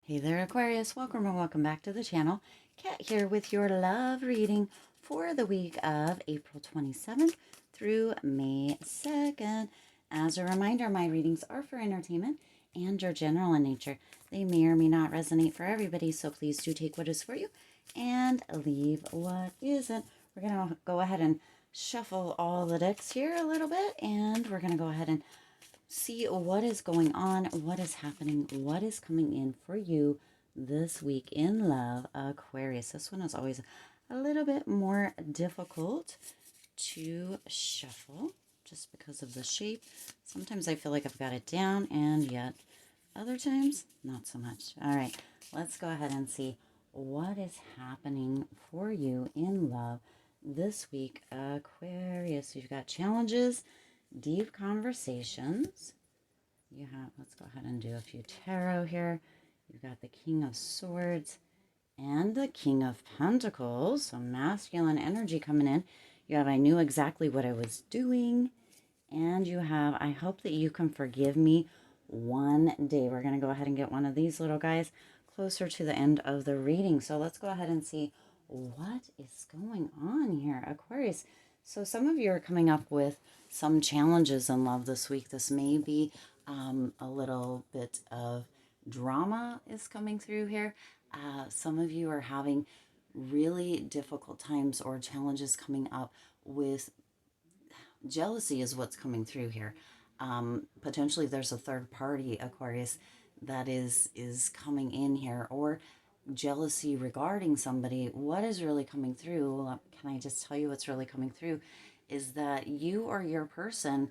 Hey there, Aquarius. Welcome or welcome back to the channel. Kat here with your love reading for the week of April 27th through May 2nd. As a reminder, my readings are for entertainment and are general in nature. They may or may not resonate for everybody, so please do take what is for you and leave what isn't. We're going to go ahead and shuffle all the decks here a little bit, and we're going to go ahead and see what is going on, what is happening, what is coming in for you this week in love, Aquarius. This one is always a little bit more difficult to shuffle just because of the shape. Sometimes I feel like I've got it down, and yet other times not so much. All right, let's go ahead and see what is happening for you in love this week, Aquarius. You've got challenges, deep conversations. You have, let's go ahead and do a few tarot here. You've got the King of Swords and the King of Pentacles. So masculine energy coming in. You have, I knew exactly what I was doing. And you have, I hope that you can forgive me one day. We're going to go ahead and get one of these little guys closer to the end of the reading. So let's go ahead and see what is going on here, Aquarius. So some of you are coming up with some challenges in love this week. This may be a little bit of drama is coming through here. Some of you are having really difficult times or challenges coming up with jealousy is what's coming through here. Potentially there's a third party, Aquarius, that is coming in here, or jealousy regarding somebody. What is really coming through, can I just tell you what's really coming through, is that you or your person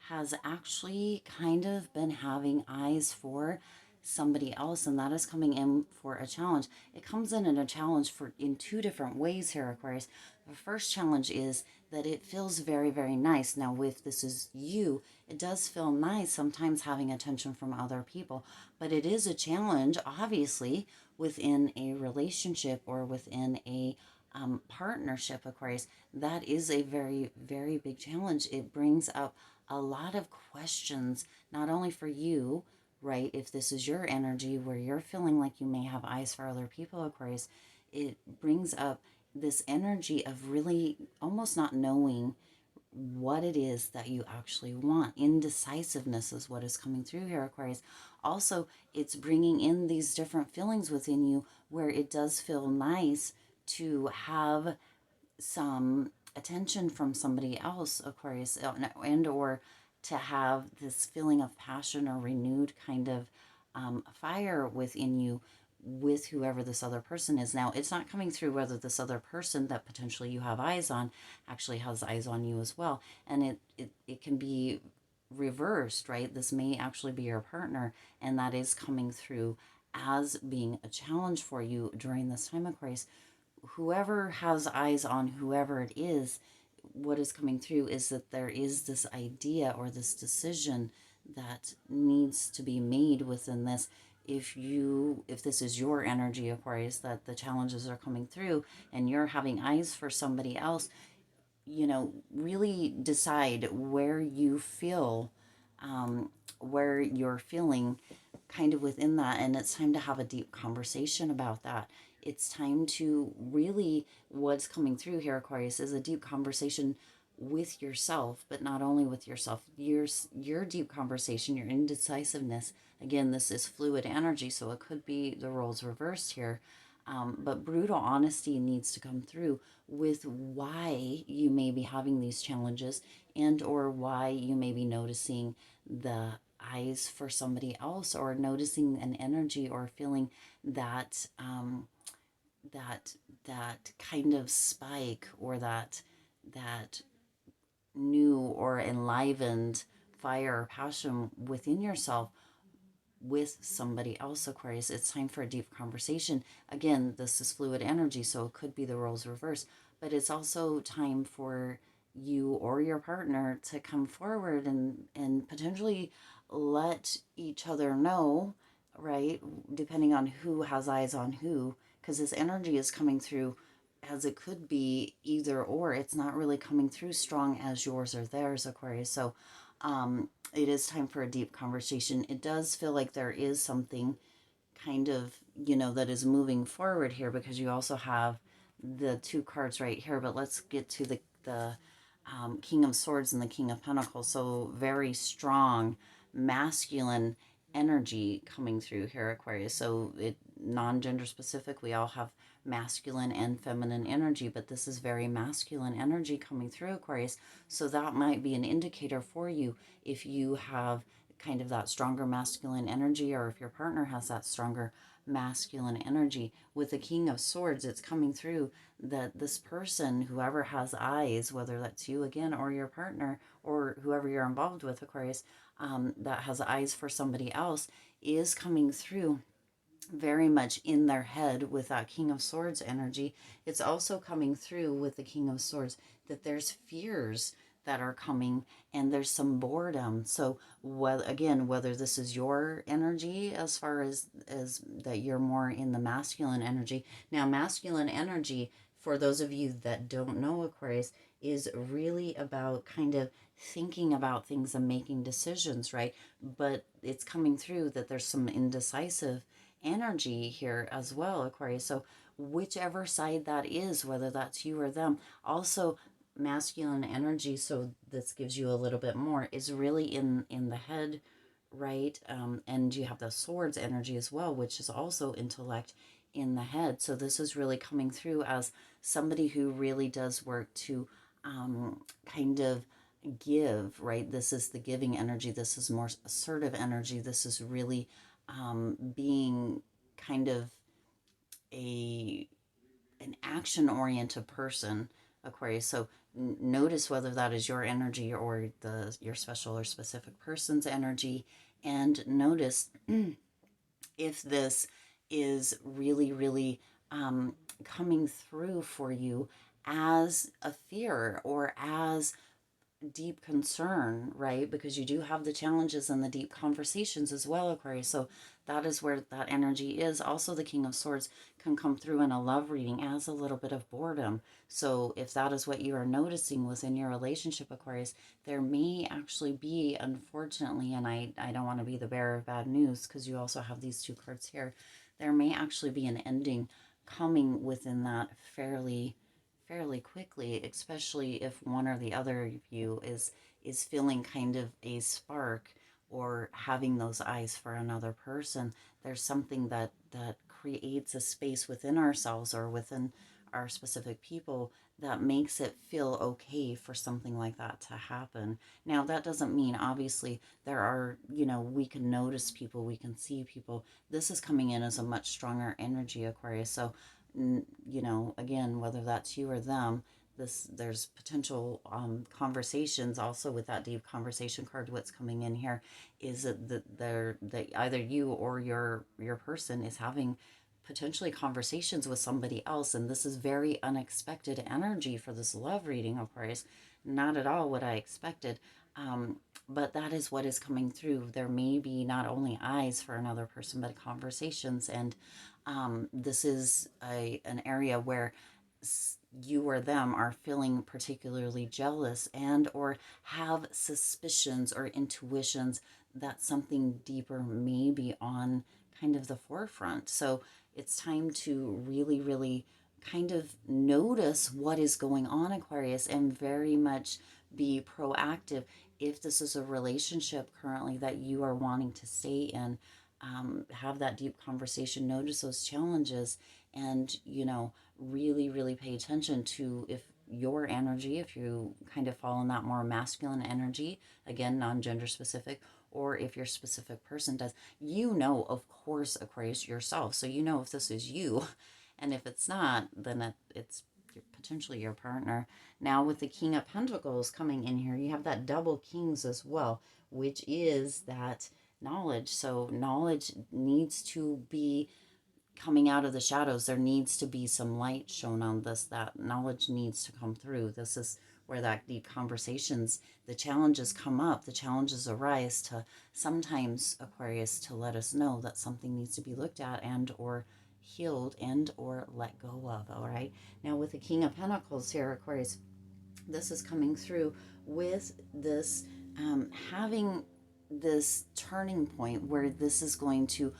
has actually kind of been having eyes for somebody else, and that is coming in for a challenge. It comes in a challenge for in two different ways here, Aquarius. The first challenge is that it feels very, very nice. Now, if this is you, it does feel nice sometimes having attention from other people, but it is a challenge, obviously, within a relationship or within a partnership, Aquarius. That is a very, very big challenge. It brings up a lot of questions, not only for you, right? If this is your energy where you're feeling like you may have eyes for other people, Aquarius, it brings up this energy of really almost not knowing what it is that you actually want. Indecisiveness is what is coming through here, Aquarius. Also, it's bringing in these different feelings within you where it does feel nice to have some attention from somebody else, Aquarius, and or to have this feeling of passion or renewed kind of fire within you with whoever this other person is. Now, it's not coming through whether this other person that potentially you have eyes on actually has eyes on you as well. And it can be reversed, right? This may actually be your partner, and that is coming through as being a challenge for you during this time, Aquarius. Whoever has eyes on whoever it is, what is coming through is that there is this idea or this decision that needs to be made within this. If this is your energy, Aquarius, that the challenges are coming through and you're having eyes for somebody else, really decide where you feel, where you're feeling kind of within that. And it's time to have a deep conversation about that. It's time to really, what's coming through here, Aquarius, is a deep conversation with yourself, but not only with yourself, your deep conversation, your indecisiveness. Again, this is fluid energy, so it could be the roles reversed here. But brutal honesty needs to come through with why you may be having these challenges and or why you may be noticing the eyes for somebody else, or noticing an energy or feeling that that kind of spike, or that new or enlivened fire or passion within yourself with somebody else, Aquarius. It's time for a deep conversation. Again, this is fluid energy, so it could be the roles reversed, but it's also time for you or your partner to come forward and potentially let each other know, right? Depending on who has eyes on who, because this energy is coming through as it could be either or. It's not really coming through strong as yours or theirs, Aquarius. So it is time for a deep conversation. It does feel like there is something kind of, that is moving forward here, because you also have the two cards right here. But let's get to the King of Swords and the King of Pentacles. So very strong masculine energy coming through here, Aquarius. So it non-gender specific. We all have masculine and feminine energy, but this is very masculine energy coming through, Aquarius. So that might be an indicator for you if you have kind of that stronger masculine energy, or if your partner has that stronger masculine energy. With the King of Swords, it's coming through that this person, whoever has eyes, whether that's you again or your partner or whoever you're involved with, Aquarius, that has eyes for somebody else, is coming through very much in their head with that King of Swords energy. It's also coming through with the King of Swords that there's fears that are coming, and there's some boredom. So whether this is your energy, as far as that you're more in the masculine energy. Now, masculine energy, for those of you that don't know, Aquarius, is really about kind of thinking about things and making decisions, right? But it's coming through that there's some indecisive energy here as well, Aquarius. So whichever side that is, whether that's you or them, also masculine energy, so this gives you a little bit more, is really in the head, right? And you have the swords energy as well, which is also intellect in the head. So this is really coming through as somebody who really does work to kind of give, right? This is the giving energy. This is more assertive energy. This is really being kind of a an action oriented person, Aquarius. So notice whether that is your energy or your special or specific person's energy, and notice if this is really, really coming through for you as a fear or as deep concern, right? Because you do have the challenges and the deep conversations as well, Aquarius. So that is where that energy is. Also, the King of Swords can come through in a love reading as a little bit of boredom. So if that is what you are noticing within your relationship, Aquarius, there may actually be, unfortunately, and I don't want to be the bearer of bad news, because you also have these two cards here, there may actually be an ending coming within that fairly quickly, especially if one or the other of you is feeling kind of a spark or having those eyes for another person. There's something that creates a space within ourselves or within our specific people that makes it feel okay for something like that to happen. Now, that doesn't mean, obviously, there are, we can notice people, we can see people. This is coming in as a much stronger energy, Aquarius. So again, whether that's you or them, there's potential conversations also with that deep conversation card. What's coming in here is that either you or your person is having potentially conversations with somebody else, and this is very unexpected energy for this love reading, Aquarius. Not at all what I expected. But that is what is coming through. There may be not only eyes for another person, but conversations. And this is an area where you or them are feeling particularly jealous and or have suspicions or intuitions that something deeper may be on kind of the forefront. So it's time to really, really kind of notice what is going on, Aquarius, and very much be proactive. If this is a relationship currently that you are wanting to stay in, have that deep conversation, notice those challenges, and, really, really pay attention to if your energy, if you kind of fall in that more masculine energy, again, non-gender specific, or if your specific person does, of course, Aquarius, yourself. So if this is you, and if it's not, then it's potentially your partner. Now, with the King of Pentacles coming in here, you have that double kings as well, which is that knowledge. So knowledge needs to be coming out of the shadows. There needs to be some light shown on this. That knowledge needs to come through. This is where that deep conversations, the challenges come up, the challenges arise to sometimes, Aquarius, to let us know that something needs to be looked at and or healed and or let go of. All right. Now, with the King of Pentacles here, Aquarius, this is coming through with this having this turning point where this is going to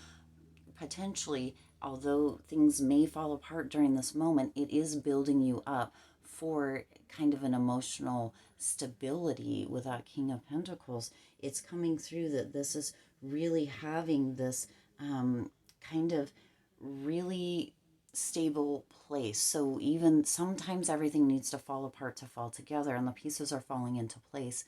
potentially, although things may fall apart during this moment, it is building you up for kind of an emotional stability with that King of Pentacles. It's coming through that this is really having this kind of really stable place. So even sometimes everything needs to fall apart to fall together, and the pieces are falling into place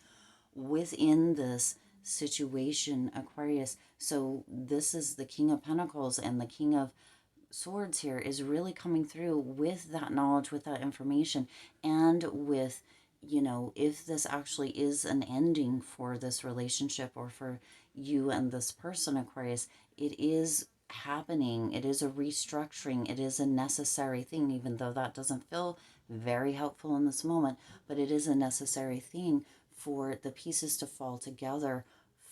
within this situation, Aquarius. So this is the King of Pentacles, and the King of Swords here is really coming through with that knowledge, with that information, and with, you know, if this actually is an ending for this relationship or for you and this person, Aquarius, it is happening. It is a restructuring. It is a necessary thing, even though that doesn't feel very helpful in this moment, but it is a necessary thing for the pieces to fall together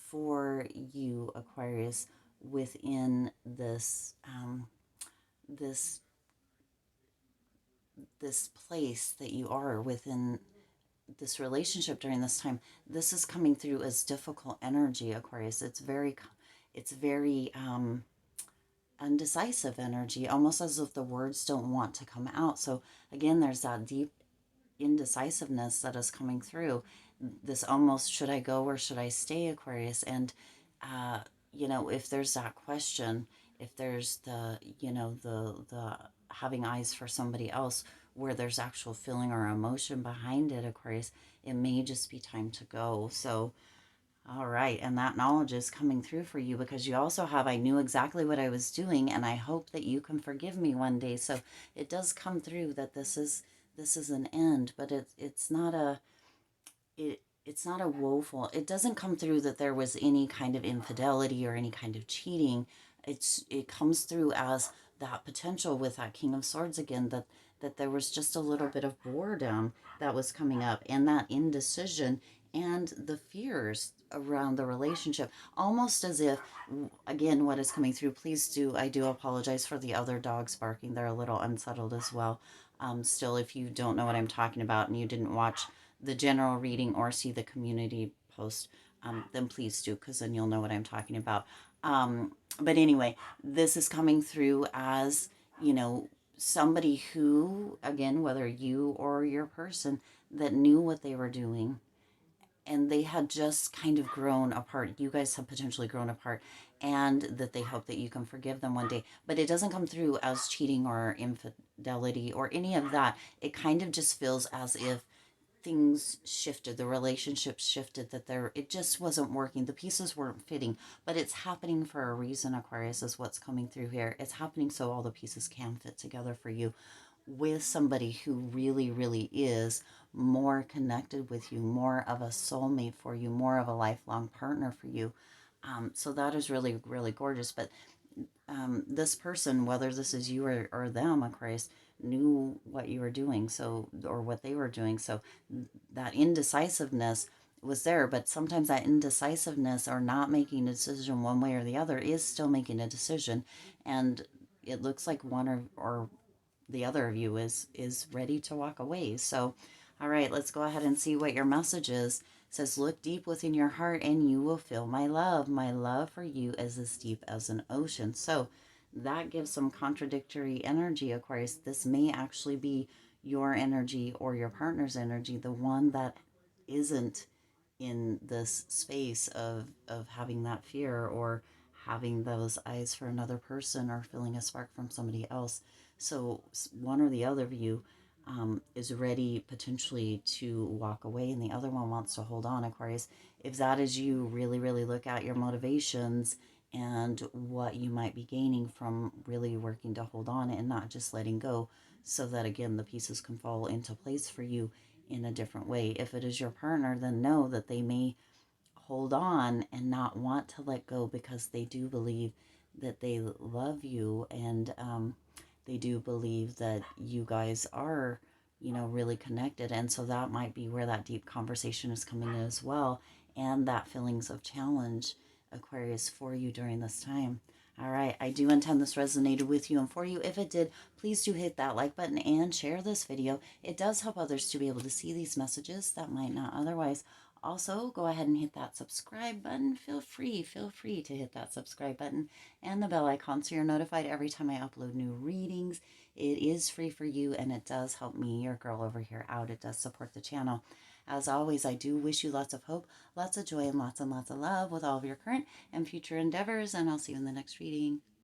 for you, Aquarius, within this this this place that you are within this relationship during this time. This is coming through as difficult energy, Aquarius. It's very undecisive energy, almost as if the words don't want to come out. So again, there's that deep indecisiveness that is coming through. This almost, should I go or should I stay, Aquarius? And uh you know, if there's that question, if there's the, you know, the having eyes for somebody else where there's actual feeling or emotion behind it, Aquarius, it may just be time to go. So all right, and that knowledge is coming through for you because you also have, I knew exactly what I was doing, and I hope that you can forgive me one day. So it does come through that this is an end, but it's not a, it's not a woeful, it doesn't come through that there was any kind of infidelity or any kind of cheating. It comes through as that potential with that King of Swords again, that there was just a little bit of boredom that was coming up, and that indecision and the fears around the relationship, almost as if, again, what is coming through, please do, I do apologize for the other dogs barking, they're a little unsettled as well. Still, if you don't know what I'm talking about and you didn't watch the general reading or see the community post, then please do, because then you'll know what I'm talking about. But anyway, this is coming through as, you know, somebody who, again, whether you or your person, that knew what they were doing, and they had just kind of grown apart. You guys have potentially grown apart, and that they hope that you can forgive them one day. But it doesn't come through as cheating or infidelity or any of that. It kind of just feels as if things shifted, the relationship shifted, that there, it just wasn't working, the pieces weren't fitting. But it's happening for a reason, Aquarius, is what's coming through here. It's happening so all the pieces can fit together for you with somebody who really, really is more connected with you, more of a soulmate for you, more of a lifelong partner for you. So that is really, really gorgeous. But this person, whether this is you or them, Aquarius, knew what you were doing, so, or what they were doing. So that indecisiveness was there, but sometimes that indecisiveness or not making a decision one way or the other is still making a decision. And it looks like one or the other of you is ready to walk away. So all right, let's go ahead and see what your message is. It says, look deep within your heart and you will feel my love. My love for you is as deep as an ocean. So that gives some contradictory energy, Aquarius. This may actually be your energy or your partner's energy, the one that isn't in this space of having that fear or having those eyes for another person or feeling a spark from somebody else. So one or the other of you is ready potentially to walk away, and the other one wants to hold on, Aquarius. If that is you, really, really look at your motivations and what you might be gaining from really working to hold on and not just letting go, so that again the pieces can fall into place for you in a different way. If it is your partner, then know that they may hold on and not want to let go because they do believe that they love you, and they do believe that you guys are, you know, really connected. And so that might be where that deep conversation is coming in as well, and that feelings of challenge, Aquarius, for you during this time. All right, I do intend this resonated with you and for you. If it did, please do hit that like button and share this video. It does help others to be able to see these messages that might not otherwise. Also, go ahead and hit that subscribe button. Feel free to hit that subscribe button and the bell icon so you're notified every time I upload new readings. It is free for you and it does help me, your girl over here, out. It does support the channel. As always, I do wish you lots of hope, lots of joy, and lots of love with all of your current and future endeavors, and I'll see you in the next reading.